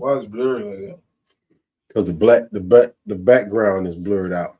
Why is it blurry like that? Because the background is blurred out.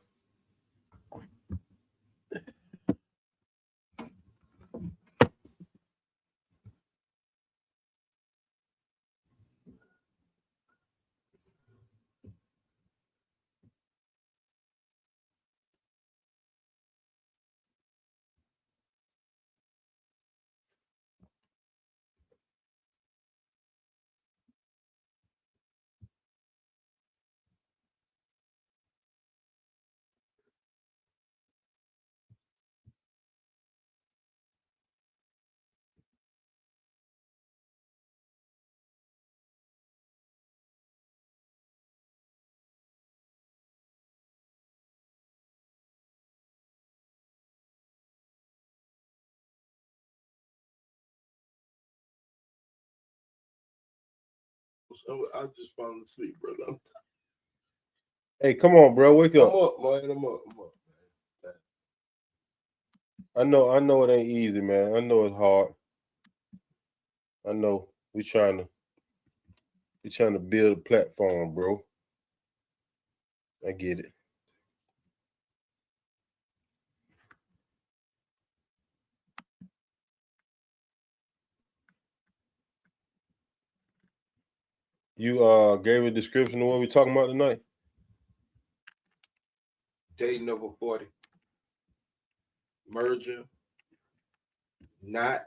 I just falling asleep, brother. Hey, come on, bro. Wake up. I'm up, man. I'm up. I know it ain't easy, man. I know it's hard. I know we trying to build a platform, bro. I get it. You gave a description of what we talking about tonight? Dating over 40. Merger. Not.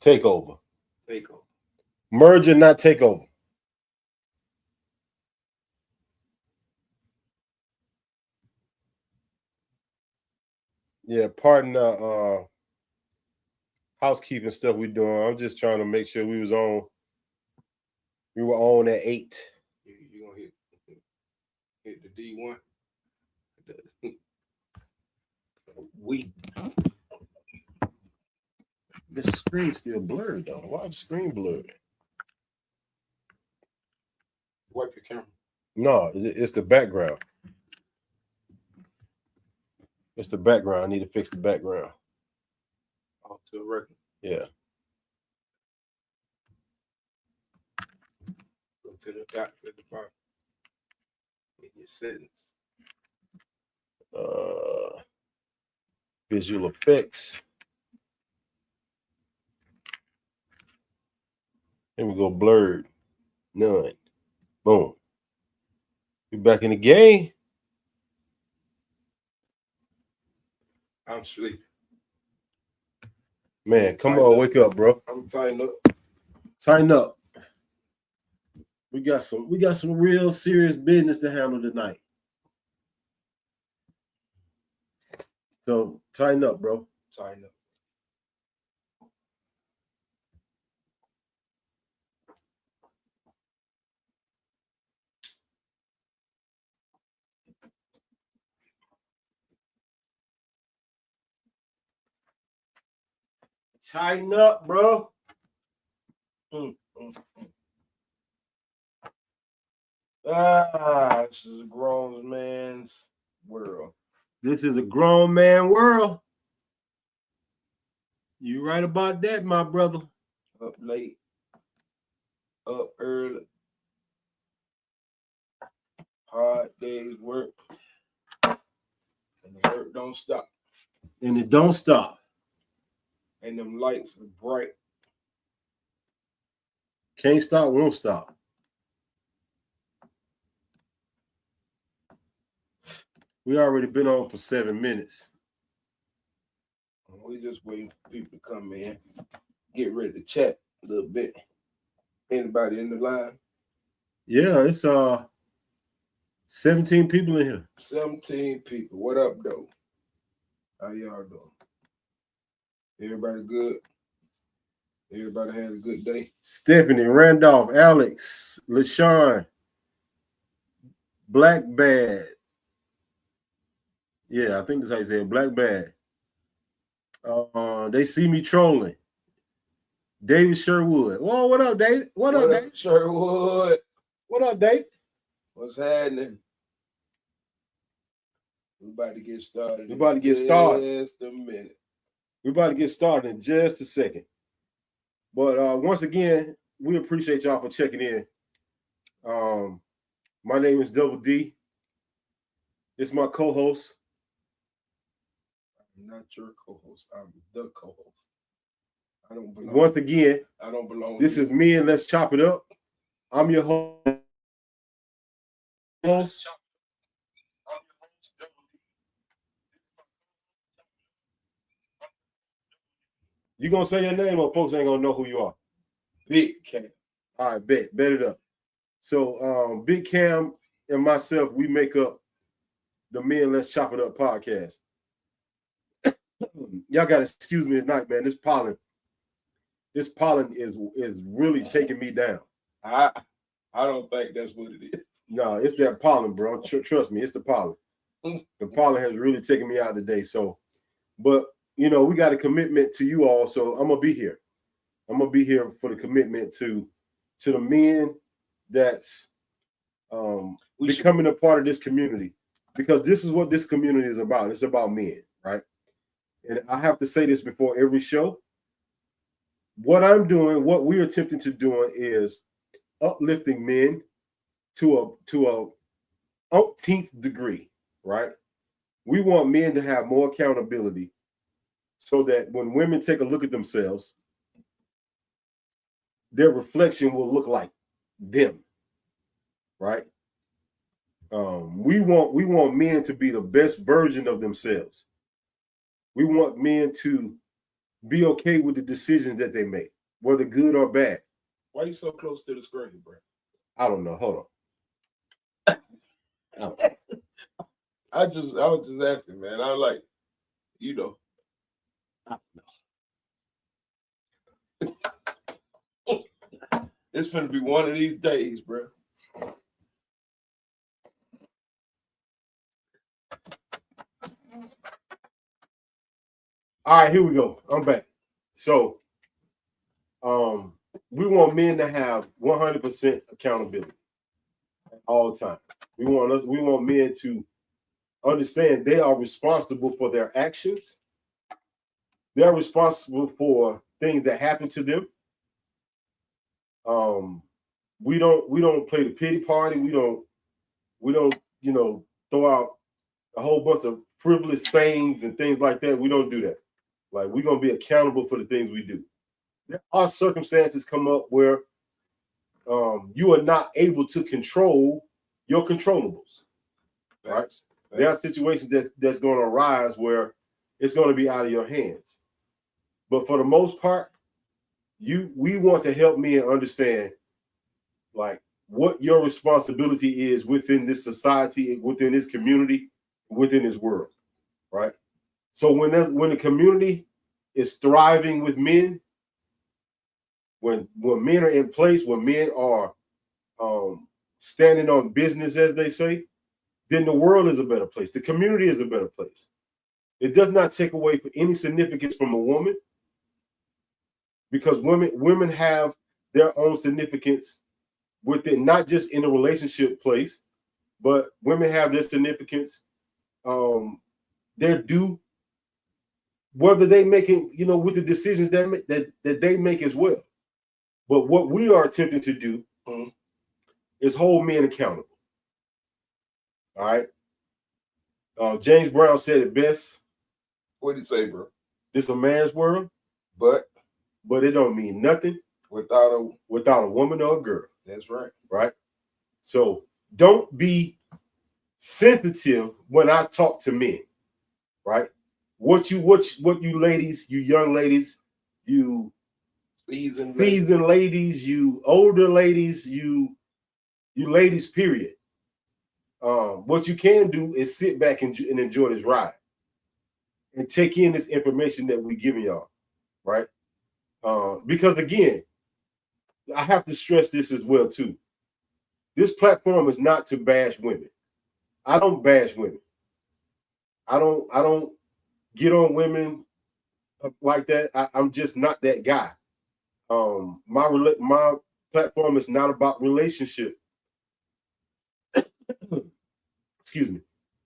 Takeover. Takeover. Merger, not takeover. Yeah, pardon the housekeeping stuff we doing. I'm just trying to make sure we were on at 8. You gonna hit the D1? We. The screen's still blurred though. Why is the screen blurred? Wipe your camera. No, it's the background. It's the background. I need to fix the background. Off to a record. Yeah. Go to the dots at the bottom. In your settings. Visual effects. Here we go. Blurred. None. Boom. We back in the game. I'm sleeping. Man, come on, wake up, bro. I'm tighten up. Tighten up. We got some real serious business to handle tonight. So tighten up, bro. Tighten up. Tighten up, bro. This is a grown man's world. This is a grown man world. You right about that, my brother. Up late, up early, hard days work, and the work don't stop. And it don't stop. And them lights are bright. Can't stop, won't stop. We already been on for 7 minutes. We just waiting for people to come in, get ready to chat a little bit. Anybody in the line? Yeah, it's 17 people in here. 17 people. What up, though? How y'all doing? Everybody good? Everybody had a good day? Stephanie, Randolph, Alex, LaShawn, Black Bad. Yeah, I think that's how you say it. Black Bad. They see me trolling. David Sherwood. Whoa, what up, David? What up, David? Sherwood. What up, David? What's happening? We about to get started. We about to get started. Just a minute. We about to get started in just a second. But once again, we appreciate y'all for checking in. My name is Double D. It's my co-host. I'm not your co-host. I'm the co-host. I don't belong. Once again, I don't belong. This is me and Let's Chop It Up. I'm your host. You gonna say your name or folks ain't gonna know who you are? Big Cam. All right, bet it up. So Big Cam and myself, we make up the Me and Let's Chop It Up podcast. Y'all gotta excuse me tonight, man. This pollen is really taking me down. I don't think that's what it is. No, it's that pollen, bro. Trust me, it's the pollen. The pollen has really taken me out today. So, but you know, we got a commitment to you all, so I'm gonna be here. I'm gonna be here for the commitment to the men that's becoming a part of this community, because this is what this community is about. It's about men, right? And I have to say this before every show. What I'm doing, what we're attempting to do, is uplifting men to a umpteenth degree, right? We want men to have more accountability, so that when women take a look at themselves, their reflection will look like them, right? We want men to be the best version of themselves. We want men to be okay with the decisions that they make, whether good or bad. Why are you so close to the screen, bro? I don't know. Hold on. I was just asking, man. I like, you know. It's gonna be one of these days, bro. All right, here we go. I'm back. So, we want men to have 100% accountability at all times. We want men to understand they are responsible for their actions. They're responsible for things that happen to them. We don't play the pity party. We don't throw out a whole bunch of frivolous things and things like that. We don't do that. Like, we're gonna be accountable for the things we do. There are circumstances come up where you are not able to control your controllables, right? There are situations that's going to arise where it's going to be out of your hands. But for the most part, we want to help men understand, like, what your responsibility is within this society, within this community, within this world, right? So when the community is thriving with men, when men are in place, when men are standing on business, as they say, then the world is a better place. The community is a better place. It does not take away any significance from a woman, because women have their own significance within, not just in a relationship place, but women have their significance. Their due, whether they making, with the decisions that they make as well. But what we are attempting to do is hold men accountable. All right. James Brown said it best. What did he say, bro? This a man's world, but it don't mean nothing without a woman or a girl. That's right. Right. So don't be sensitive when I talk to men. Right. What you ladies, you young ladies, you seasoned ladies, you older ladies, you ladies, period. What you can do is sit back and enjoy this ride and take in this information that we're giving y'all, right? Because again, I have to stress this as well too. This platform is not to bash women. I don't bash women. I don't get on women like that. I'm just not that guy. My platform is not about relationship. Excuse me.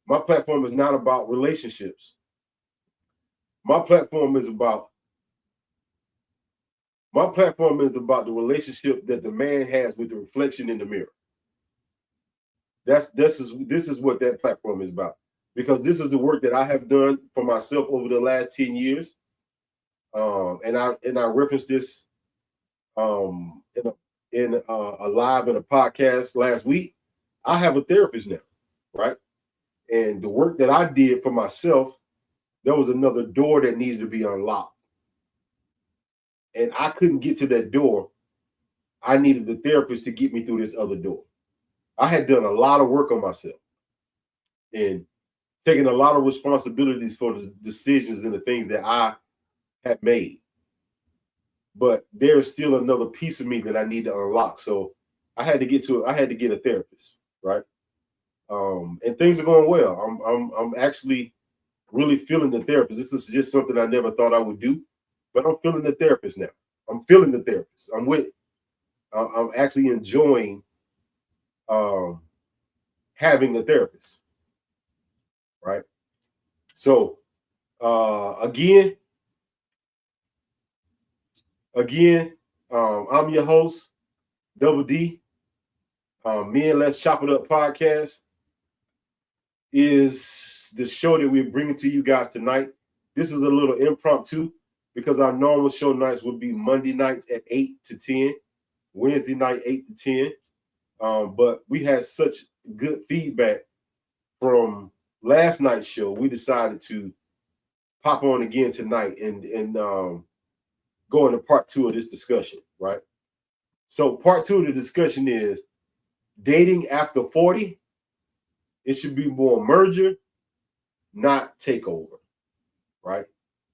My platform is not about relationships. My platform is about My platform is about the relationship that the man has with the reflection in the mirror. This is what that platform is about, because this is the work that I have done for myself over the last 10 years. And I referenced this in a live in a podcast last week. I have a therapist now, right? And the work that I did for myself, there was another door that needed to be unlocked. And I couldn't get to that door. I needed the therapist to get me through this other door. I had done a lot of work on myself and taken a lot of responsibilities for the decisions and the things that I had made. But there is still another piece of me that I need to unlock. So I had to get a therapist, right? And things are going well. I'm actually really feeling the therapist. This is just something I never thought I would do, but I'm feeling the therapist now. I'm feeling the therapist. I'm actually enjoying having a therapist, right? So again, I'm your host, Double D. Me and Let's Chop It Up podcast is the show that we're bringing to you guys tonight. This is a little impromptu because our normal show nights would be Monday nights at 8 to 10, Wednesday night 8 to 10. But we had such good feedback from last night's show, we decided to pop on again tonight and go into part 2 of this discussion, right? So part 2 of the discussion is dating after 40. It should be more merger, not takeover, right?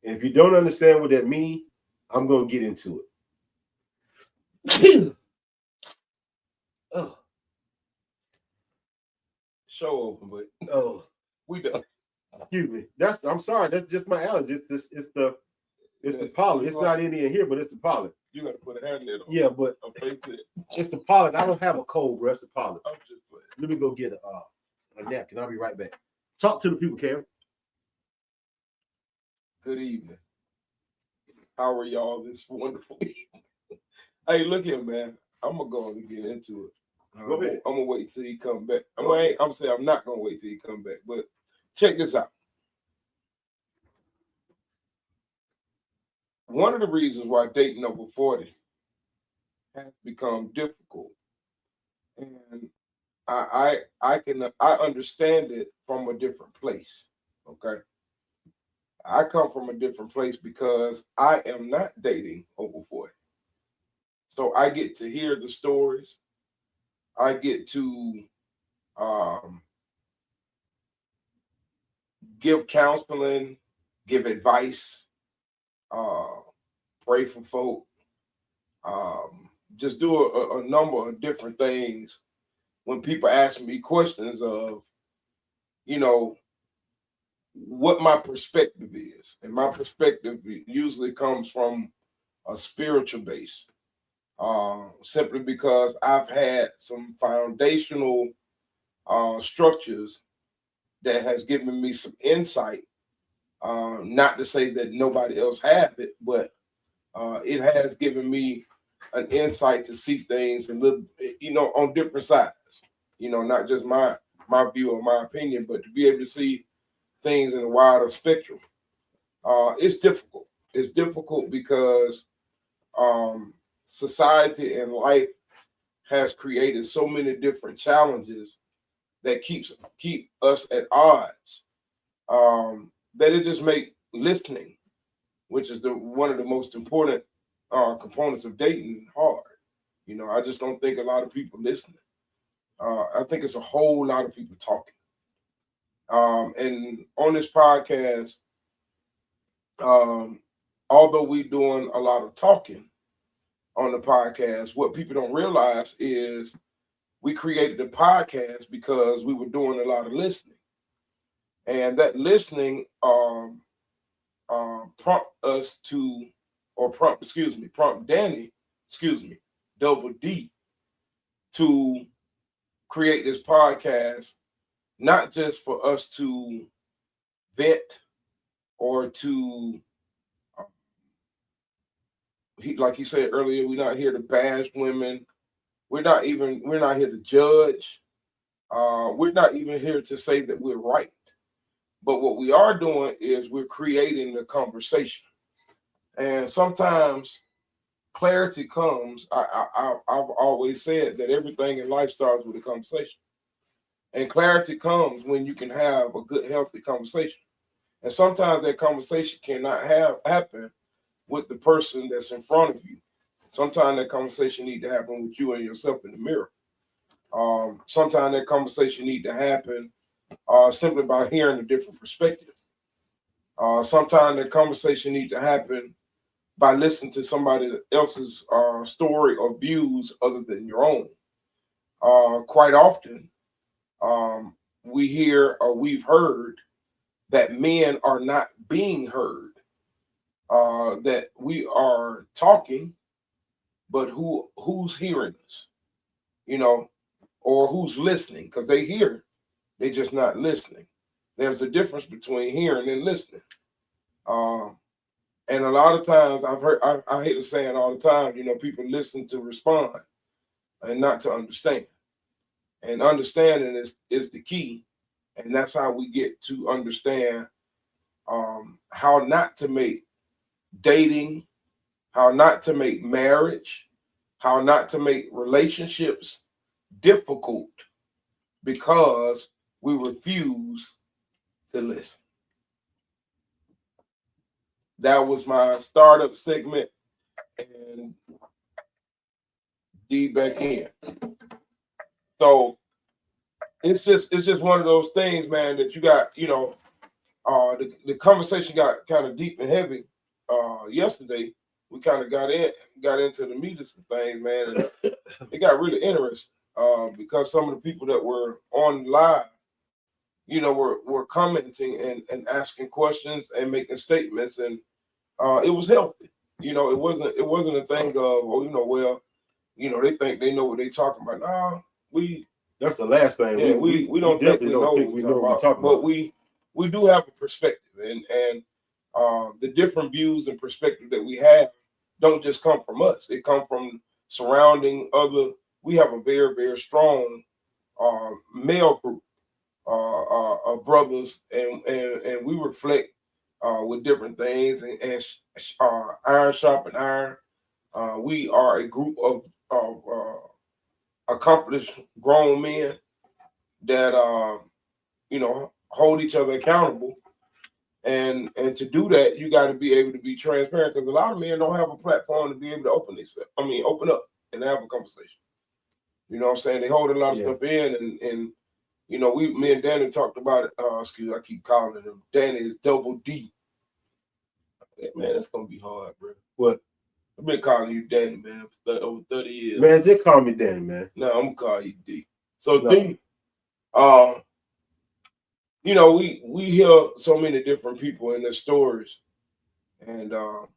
And if you don't understand what that means, I'm going to get into it. Oh. Show open, but we done. Excuse me. I'm sorry. That's just my allergy. It's the pollen. It's not any in here, but it's the pollen. You got to put a hairnet on. Yeah, but it's the pollen. I don't have a cold, bro. It's the pollen. I'm just playing. Let me go get a napkin. I'll be right back. Talk to the people, Cam. Good evening. How are y'all this wonderful evening? Hey, look here, man. I'm gonna go and get into it. I'm gonna wait till he come back. I'm saying I'm not gonna wait till he come back, but check this out. One of the reasons why dating over 40 has become difficult, and I understand it from a different place. Okay, I come from a different place because I am not dating over 40. So I get to hear the stories. I get to give counseling, give advice, pray for folk, just do a number of different things when people ask me questions of, what my perspective is. And my perspective usually comes from a spiritual base, simply because I've had some foundational structures that has given me some insight. Not to say that nobody else has it, but it has given me an insight to see things and live, on different sides. Not just my view or my opinion, but to be able to see things in a wider spectrum. It's difficult. It's difficult because society and life has created so many different challenges that keep us at odds. That it just make listening, which is one of the most important components of dating, hard. I just don't think a lot of people listening. I think it's a whole lot of people talking. And on this podcast, although we're doing a lot of talking on the podcast, what people don't realize is we created the podcast because we were doing a lot of listening. And that listening prompt Danny, Double D, to create this podcast, not just for us to vet or to like he said earlier, we're not here to bash women. We're not here to judge. We're not even here to say that we're right. But what we are doing is we're creating the conversation. And sometimes clarity comes. I've always said that everything in life starts with a conversation. And clarity comes when you can have a good, healthy conversation. And sometimes that conversation cannot happen with the person that's in front of you. Sometimes that conversation need to happen with you and yourself in the mirror. Sometimes that conversation need to happen simply by hearing a different perspective. Sometimes that conversation need to happen by listening to somebody else's story or views other than your own. Quite often, we hear or we've heard that men are not being heard, that we are talking, but who's hearing us, or who's listening? Because they hear, they just not listening. There's a difference between hearing and listening. And a lot of times I've heard, I hate to say it all the time, people listen to respond and not to understand. And understanding is the key. And that's how we get to understand how not to make dating, how not to make marriage, how not to make relationships difficult because we refuse to listen. That was my startup segment, and D back in. So it's just one of those things, man, that you got, the conversation got kind of deep and heavy yesterday. We kind of got into the meat of some things, man, and it got really interesting because some of the people that were on live, were commenting and asking questions and making statements, and it was healthy. It wasn't a thing of, they think they know what they talking about. Nah, that's the last thing. Yeah, we don't think we know what we're talking about. But we do have a perspective, and the different views and perspective that we have don't just come from us. It come from surrounding other. We have a very, very strong male group of brothers, and we reflect with different things, and iron sharpen iron. We are a group of accomplished grown men that hold each other accountable, and to do that, you got to be able to be transparent, because a lot of men don't have a platform to be able to open up and have a conversation. You know what I'm saying? They hold a lot of stuff in, and me and Danny talked about it. Excuse me, I keep calling him Danny. Is double D. Man, that's gonna be hard, bro. What? I've been calling you Danny, man, for over 30 years. Man, just call me Danny, man. No, I'm gonna call you D. So no. D, we hear so many different people in their stories, and y'all,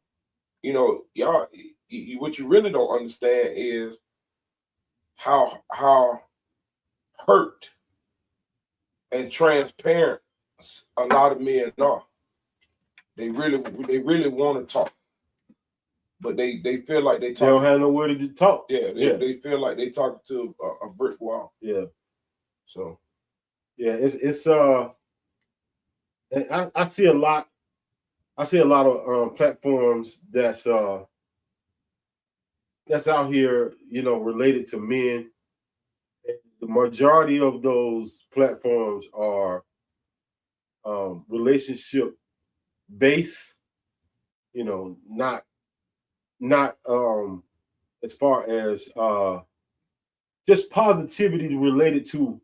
what you really don't understand is how hurt and transparent a lot of men are. They really want to talk, but they feel like they don't have nowhere to talk. Yeah, they feel like they talk to a brick wall. Yeah. So yeah, it's I see a lot. I see a lot of platforms that's out here, related to men. The majority of those platforms are relationship based, not as far as just positivity related to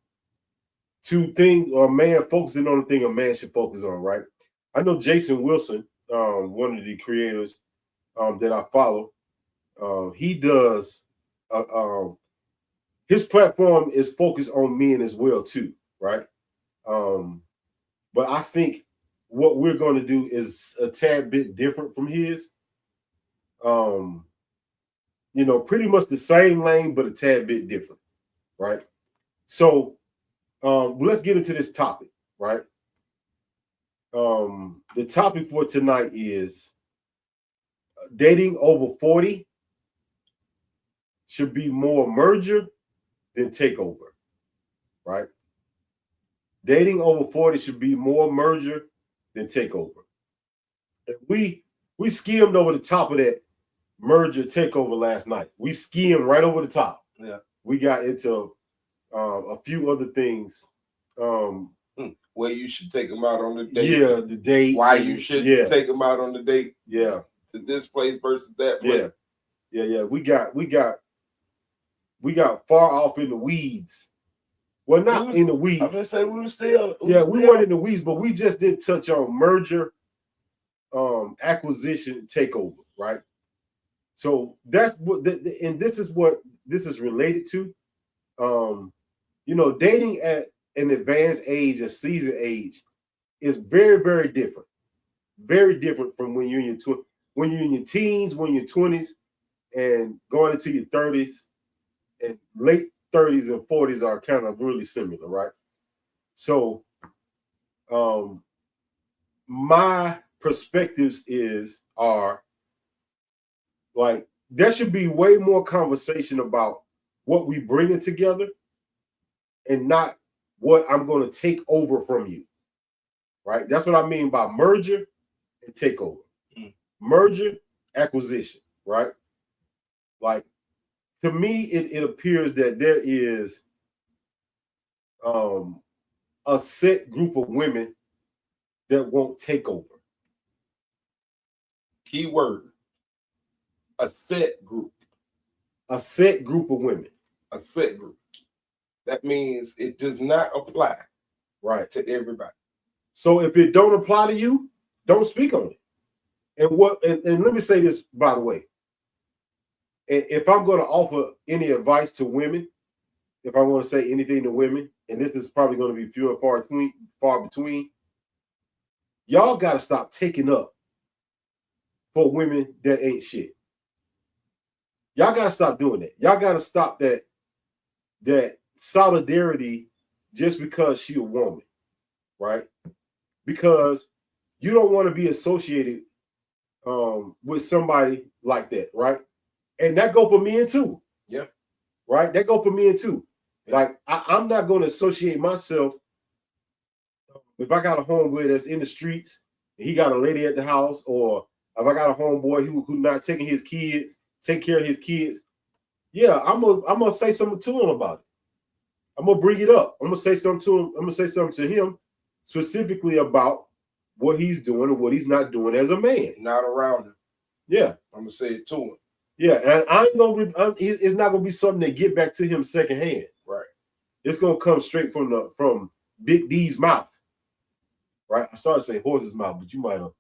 things, or a man focusing on the thing a man should focus on, right? I know Jason Wilson, one of the creators that I follow, he does his platform is focused on men as well too, right? But I think what we're going to do is a tad bit different from his. Pretty much the same lane, but a tad bit different, right? So let's get into this topic, right? The topic for tonight is dating over 40 should be more merger than takeover, right? Dating over 40 should be more merger than takeover. And we skimmed over the top of that merger takeover last night. We skimmed right over the top. Yeah. We got into a few other things. Where you should take them out on the date. Yeah, the date. Why you should take them out on the date. Yeah. To this place versus that place. Yeah. We got far off in the weeds. Well, not in the weeds. I was gonna say we weren't in the weeds, but we just did touch on merger, acquisition, takeover, right? So that's what, and this is what this is related to. Dating at an advanced age, a seasoned age, is very, very different. Very different from when you're in your teens, when you're 20s, and going into your 30s, and late 30s and 40s are kind of really similar, right? So, my perspectives are like there should be way more conversation about what we bringing together, and not what I'm going to take over from you, right? That's what I mean by merger and takeover. Merger, acquisition, right? Like, to me, it appears that there is a set group of women that won't take over. Key word. A set group. A set group of women. A set group. That means it does not apply, right, to everybody. So if it don't apply to you, don't speak on it. And let me say this, by the way. If I'm going to offer any advice to women, if I want to say anything to women, and this is probably going to be few and far between, y'all got to stop taking up for women that ain't shit. Y'all got to stop doing that. Y'all got to stop that solidarity just because she a woman, right? Because you don't want to be associated with somebody like that, right? And that go for men too. Yeah. Right? That go for men too. Yeah. Like, I'm not going to associate myself if I got a homeboy that's in the streets and he got a lady at the house, or if I got a homeboy who not taking his kids, take care of his kids. Yeah, I'm gonna say something to him about it. I'm gonna bring it up. I'm gonna say something to him. I'm gonna say something to him specifically about what he's doing and what he's not doing as a man. Not around him. Yeah, I'm gonna say it to him. Yeah, and it's not gonna be something that get back to him secondhand. Right. It's gonna come straight from Big D's mouth. Right. I started saying horse's mouth, but you might have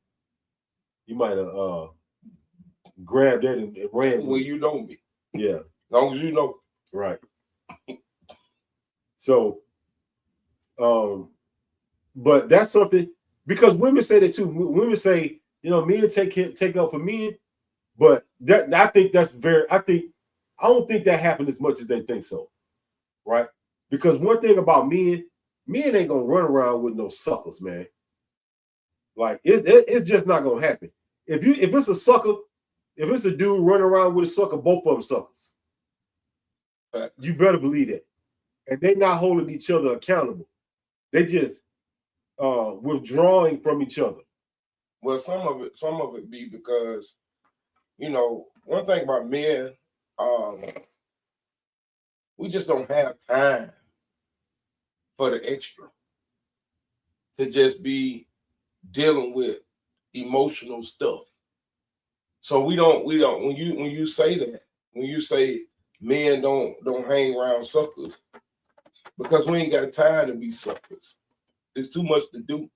grabbed that and ran. Well, you know me. Yeah. As long as you know. Right. So, but that's something, because women say that too. Women say, men take up for men, but I don't think that happened as much as they think so, right? Because one thing about men ain't gonna run around with no suckers, man. Like it's just not gonna happen. If it's a sucker, if it's a dude running around with a sucker, both of them suckers. You better believe that. And they're not holding each other accountable. They just withdrawing from each other. Well, some of it be because, one thing about men, we just don't have time for the extra to just be dealing with emotional stuff. So we don't when you say that, when you say men don't hang around suckers, because we ain't got time to be suckers. There's too much to do.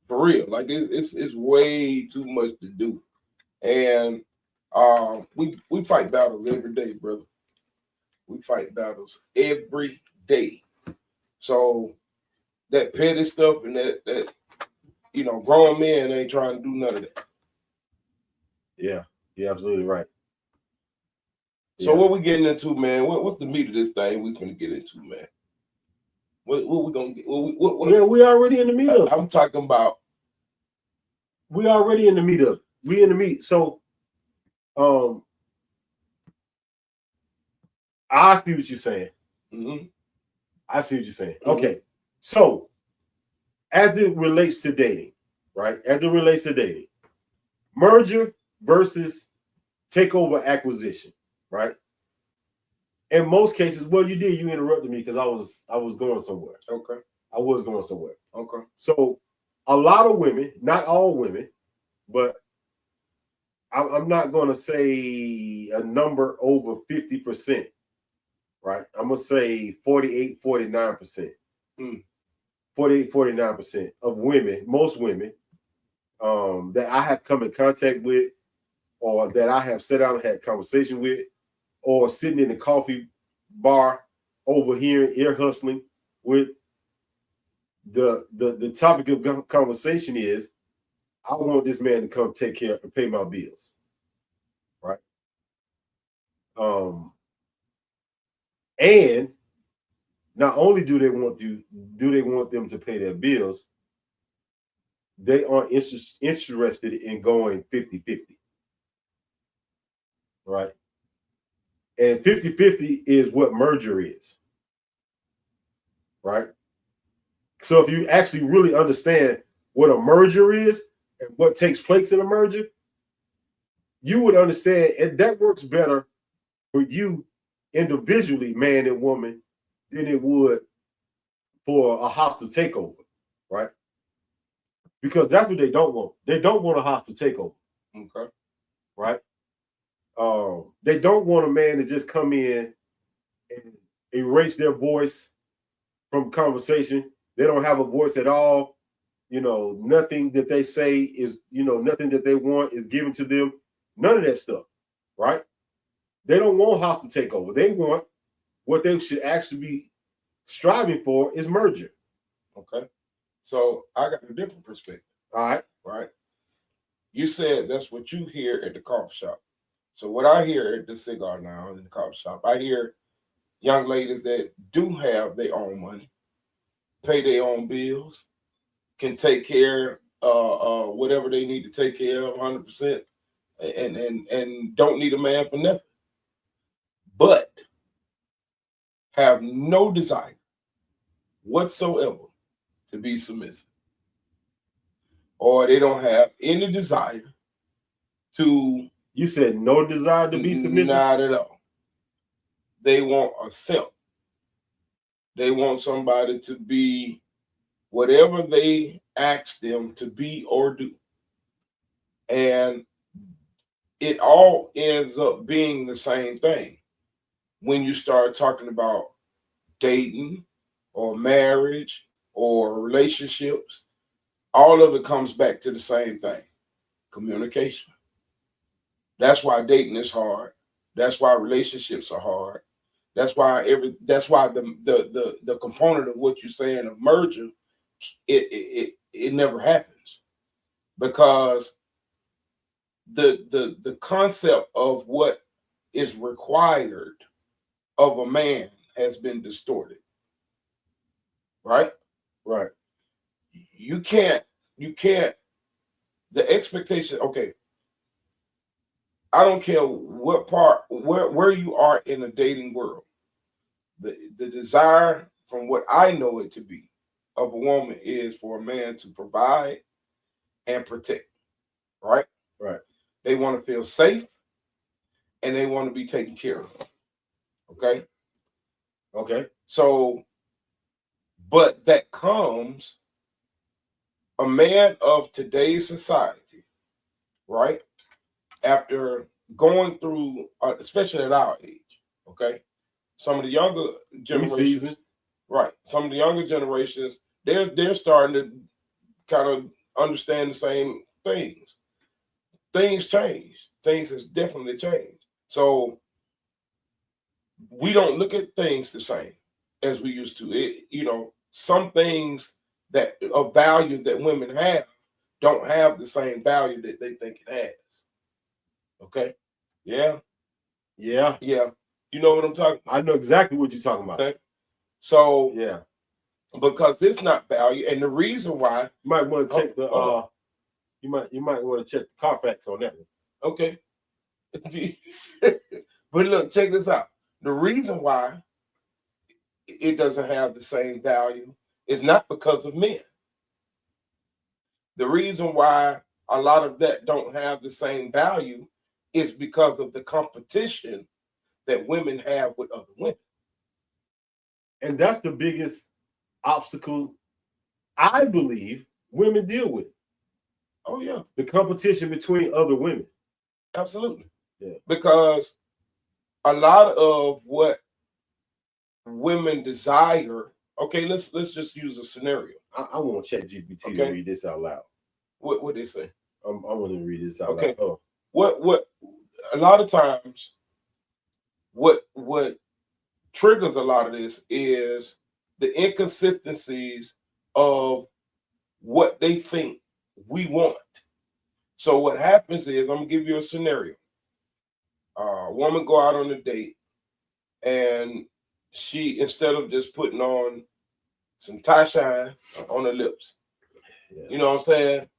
For real. Like it's way too much to do. And we fight battles every day, brother. We fight battles every day. So that petty stuff and that grown men ain't trying to do none of that. Yeah, you're absolutely right. So what we getting into, man? What's the meat of this thing we finna get into, man? What we gonna get? We already in the meat of it. I'm talking about. We already in the meat of it. we in the meat. So, I see what you're saying. Mm-hmm. I see what you're saying. Mm-hmm. Okay. So, as it relates to dating, right? As it relates to dating, merger versus takeover acquisition, right? In most cases, well, you interrupted me because I was going somewhere. Okay. I was going somewhere. Okay. So, a lot of women, not all women, but I'm not going to say a number over 50%, right? I'm going to say 48, 49%. 48, 49% of women, most women that I have come in contact with, or that I have sat down and had conversation with, or sitting in the coffee bar overhearing, ear hustling with, the topic of conversation is, I want this man to come take care and pay my bills, right? And not only do they want them to pay their bills, they aren't interested in going 50-50, right? And 50-50 is what merger is, right? So if you actually really understand what a merger is and what takes place in a merger, you would understand, and that works better for you individually, man and woman, than it would for a hostile takeover, right? Because that's what they don't want. They don't want a hostile takeover. Okay. Right? They don't want a man to just come in and erase their voice from conversation. They don't have a voice at all. Nothing that they say is, nothing that they want is given to them. None of that stuff, right? They don't want hostile takeover. They want, what they should actually be striving for is merger. Okay. So I got a different perspective. All right. Right. You said that's what you hear at the coffee shop. So what I hear at the cigar now in the coffee shop, I hear young ladies that do have their own money, pay their own bills, can take care whatever they need to take care of 100%, and don't need a man for nothing, but have no desire whatsoever to be submissive, or they don't have any desire to. You said no desire to be submissive? Not at all. They want a simp. They want somebody to be whatever they ask them to be or do. And it all ends up being the same thing. When you start talking about dating or marriage or relationships, all of it comes back to the same thing: communication. That's why dating is hard. That's why relationships are hard. That's why the component of what you're saying of merger, it never happens, because the concept of what is required of a man has been distorted. Right? Right. You can't the expectation, okay. I don't care what part, where you are in the dating world. The desire, from what I know it to be, of a woman is for a man to provide and protect. Right? Right. They want to feel safe and they want to be taken care of. Okay? Okay. So, but that comes, a man of today's society, right? After going through, especially at our age, okay? Some of the younger generations, right? Some of the younger generations, they're starting to kind of understand the same things. Things change. Things has definitely changed. So we don't look at things the same as we used to. Some things that of value that women have don't have the same value that they think it has. Okay? Yeah. Yeah. Yeah. You know what I'm talking about? I know exactly what you're talking about. Okay. So yeah, because it's not value, and the reason why you might want to check You might want to check the Carfax on that one. Okay. But look, check this out. The reason why it doesn't have the same value is not because of men. The reason why a lot of that don't have the same value is because of the competition that women have with other women. And that's the biggest obstacle I believe women deal with. Oh, yeah. The competition between other women. Absolutely. Yeah. Because a lot of what women desire, okay, let's just use a scenario. I want ChatGPT to read this out loud. What they say? I want to read this out loud. Oh. What a lot of times what triggers a lot of this is the inconsistencies of what they think we want. So what happens is, I'm gonna give you a scenario. A woman go out on a date, and she, instead of just putting on some tie shine on her lips, you know what I'm saying?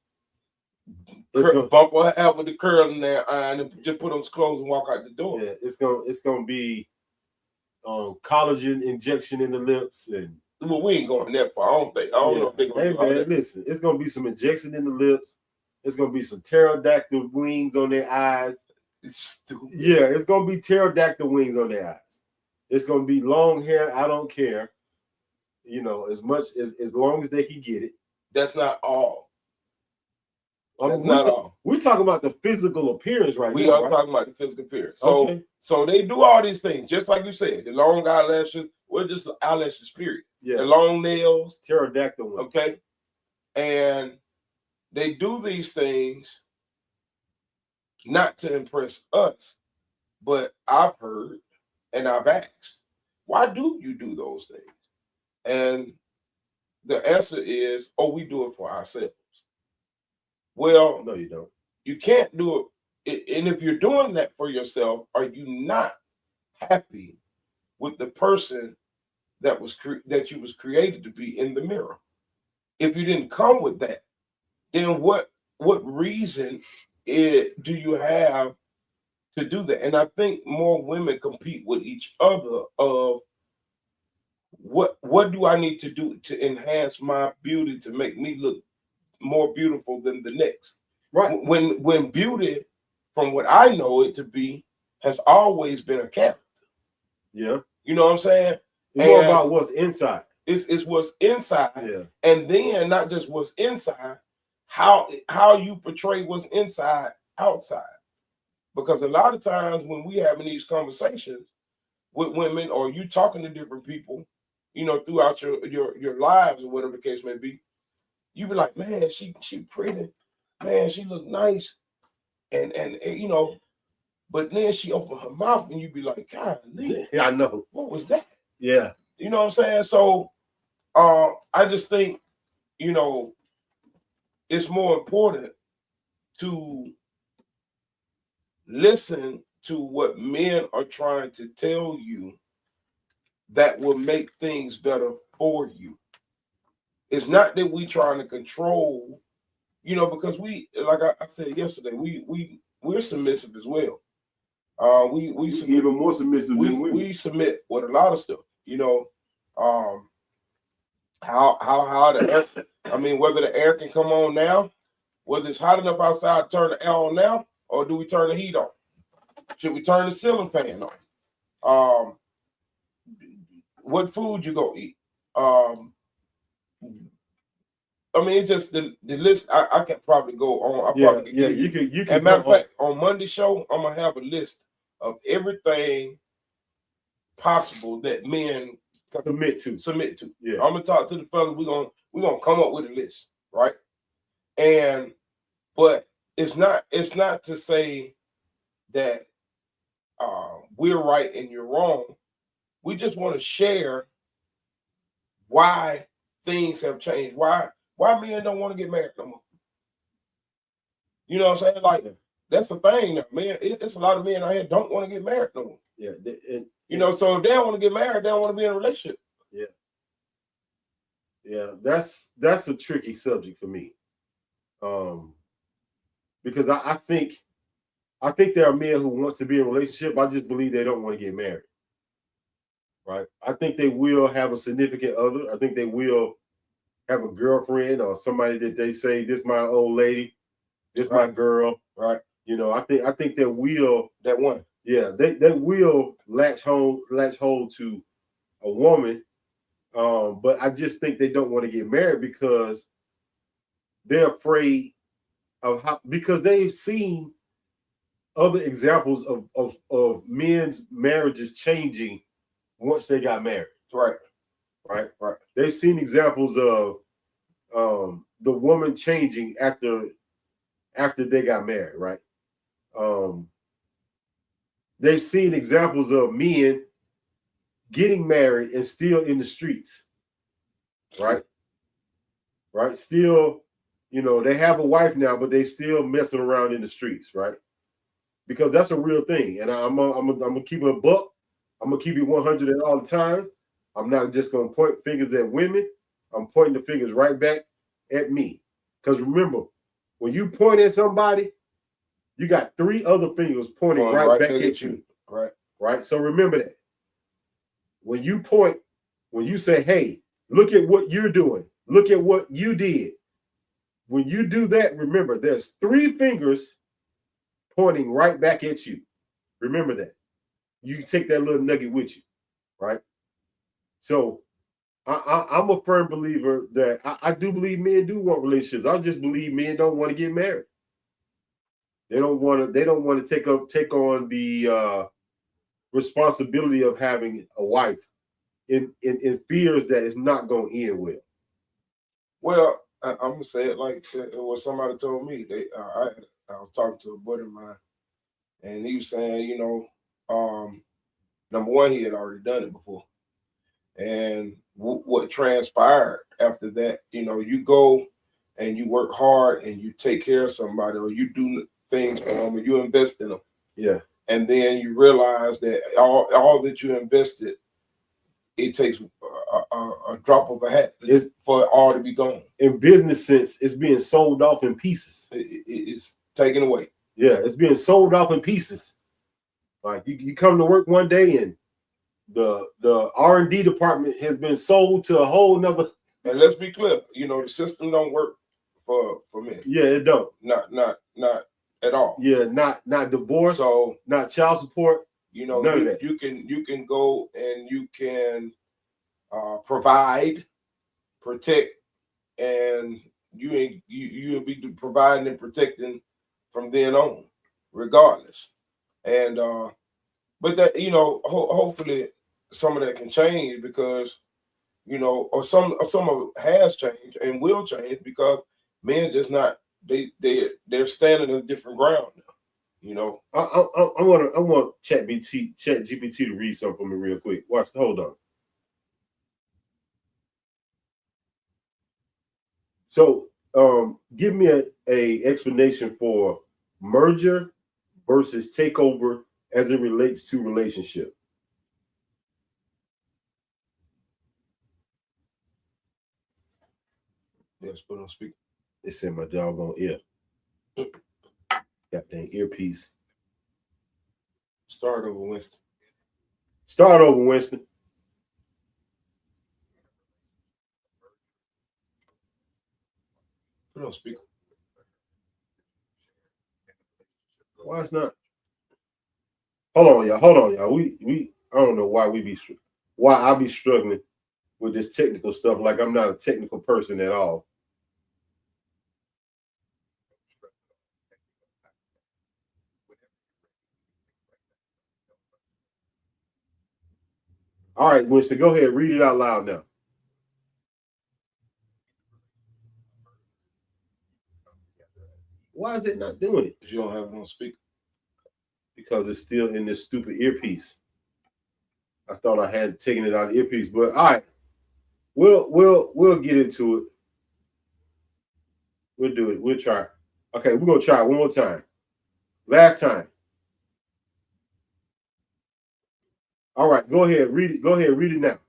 Bump her out with the curl in there and just put on some clothes and walk out the door. Yeah, it's gonna be collagen injection in the lips, and well, we ain't going that far. I don't know if they're gonna do all that. Listen, it's gonna be some injection in the lips. It's gonna be some pterodactyl wings on their eyes. It's stupid. Yeah, it's gonna be pterodactyl wings on their eyes. It's gonna be long hair. I don't care. You know, as long as they can get it. That's not all. We're talking about the physical appearance right now. We are talking about the physical appearance. So, so they do all these things, just like you said, the long eyelashes, just the eyelashes, period. Yeah. The long nails. Pterodactyl ones. Okay. And they do these things not to impress us, but I've heard and I've asked, why do you do those things? And the answer is, we do it for ourselves. Well, no, you don't. You can't do it. And if you're doing that for yourself, are you not happy with the person that you was created to be in the mirror? If you didn't come with that, then what reason do you have to do that? And I think more women compete with each other of what do I need to do to enhance my beauty to make me look more beautiful than the next? Right. When beauty, from what I know it to be, has always been a character. Yeah. You know what I'm saying? It's more about what's inside. It's what's inside. Yeah. And then not just what's inside, how you portray what's inside outside. Because a lot of times when we having these conversations with women, or you talking to different people, you know, throughout your lives or whatever the case may be, you be like, man, she pretty, man, she look nice, and you know, but then she opened her mouth and you be like, God, yeah, I know, what was that? Yeah, you know what I'm saying? So, I just think, you know, it's more important to listen to what men are trying to tell you that will make things better for you. It's not that we trying to control, you know, because we, like I said yesterday, we're submissive as well. We submit, even more submissive than women. We submit with a lot of stuff, you know. How the air, I mean, whether the air can come on now, whether it's hot enough outside to turn the air on now, or do we turn the heat on? Should we turn the ceiling fan on? What food you gonna eat? I mean, it's just the list. I can probably go on. You can. As a matter of fact, on Monday show, I'm gonna have a list of everything possible that men submit to. Yeah, I'm gonna talk to the fellas. We're gonna come up with a list, right? But it's not to say that we're right and you're wrong. We just want to share why things have changed. Why men don't want to get married no more. You know what I'm saying? Like, that's the thing now, man. It's a lot of men out here don't want to get married no more. Yeah. You know, so if they don't want to get married, they don't want to be in a relationship. Yeah. Yeah, that's a tricky subject for me. because I think there are men who want to be in a relationship. I just believe they don't want to get married. Right? I think they will have a significant other. I think they will have a girlfriend or somebody that they say, this my old lady, this my girl. Right. You know, I think they will that one. Yeah, they will latch hold to a woman. But I just think they don't want to get married because they're afraid of how, because they've seen other examples of men's marriages changing once they got married. Right. They've seen examples of the woman changing after they got married. Right. They've seen examples of men getting married and still in the streets. Right. Still, you know, they have a wife now, but they still messing around in the streets. Right. Because that's a real thing. And I'm gonna keep it a buck. I'm gonna keep it 100 all the time. I'm not just gonna point fingers at women. I'm pointing the fingers right back at me. Because remember, when you point at somebody, you got 3 other fingers pointing right back at you. Right. So remember that. When you point, when you say, hey, look at what you're doing, look at what you did. When you do that, remember, there's 3 fingers pointing right back at you. Remember that. You take that little nugget with you, right? So I'm a firm believer that I do believe men do want relationships. I just believe men don't want to get married. They don't want to take on the responsibility of having a wife in fears that it's not going to end well. Well, I'm gonna say it like what somebody told me. I was talking to a buddy of mine, and he was saying, you know, number one, he had already done it before, and what transpired after that, you know, you go and you work hard and you take care of somebody, or you do things for them, or you invest in them. Yeah. And then you realize that all that you invested, it takes a drop of a hat for it all to be gone. In business sense, it's being sold off in pieces. It's taken away. Yeah, it's being sold off in pieces. Like you come to work one day and the R&D department has been sold to a whole nother. And let's be clear, you know, the system don't work for men. Yeah, it don't. Not at all. Yeah, not divorce. So not child support. You know, you can go and you can provide, protect, and you'll be providing and protecting from then on, regardless. And but that, you know, hopefully some of that can change, because, you know, or some of it has changed and will change, because men just not they're standing on different ground now. You know, I want ChatGPT to read something for me real quick. Hold on. So, give me a explanation for merger versus takeover as it relates to relationship. Yes, put on speaker. It's in my doggone ear. Goddamn earpiece. Start over, Winston. Start over, Winston. Put on speaker. Why it's not? Hold on, y'all. We I don't know why I be struggling with this technical stuff. Like I'm not a technical person at all. All right, Winston, go ahead. Read it out loud now. Why is it not doing it? Because you don't have it on speaker. Because it's still in this stupid earpiece. I thought I had taken it out of the earpiece, but all right. We'll get into it. We'll do it. We'll try. Okay, we're gonna try it one more time. Last time. All right, go ahead. Read it. Go ahead. Read it now.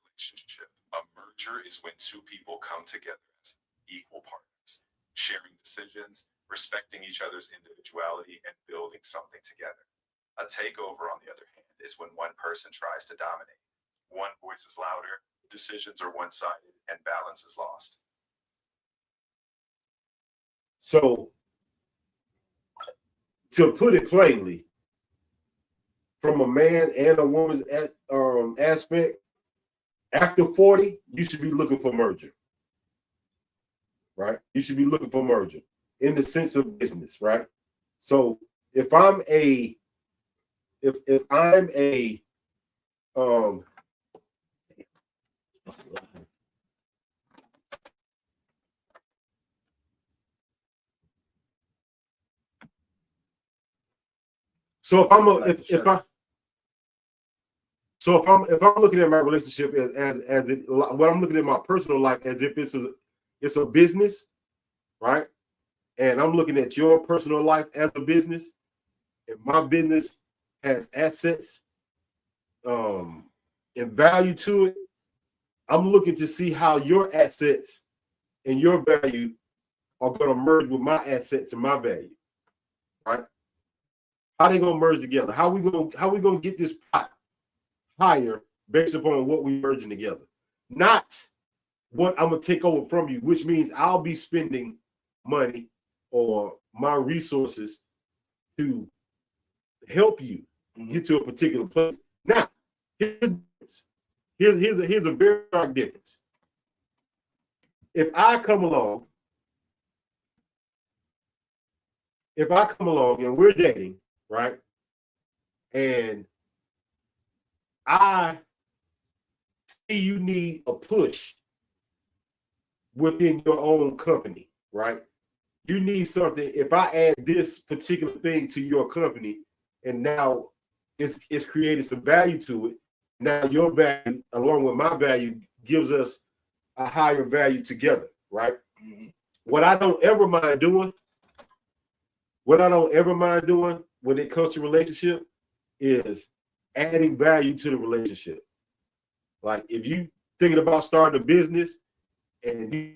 Relationship. A merger is when two people come together as equal partners, sharing decisions, respecting each other's individuality, and building something together. A takeover, on the other hand, is when one person tries to dominate. One voice is louder, decisions are one-sided, and balance is lost. So, to put it plainly, from a man and a woman's aspect, after 40, you should be looking for merger, right? You should be looking for merger in the sense of business, right? So if I'm a so if I'm looking at my relationship as it, what I'm looking at my personal life as if it's a business, right? And I'm looking at your personal life as a business, and my business has assets and value to it. I'm looking to see how your assets and your value are going to merge with my assets and my value, right? How they going to merge together? How we going to get this pot higher based upon what we merging together, not what I'm going to take over from you, which means I'll be spending money or my resources to help you get to a particular place. Now, here's a very stark difference. If I come along and we're dating, right? And I see you need a push within your own company, right? You need something. If I add this particular thing to your company, and now it's created some value to it, now your value along with my value gives us a higher value together, right? Mm-hmm. What I don't ever mind doing when it comes to relationship is adding value to the relationship. Like if you thinking about starting a business and you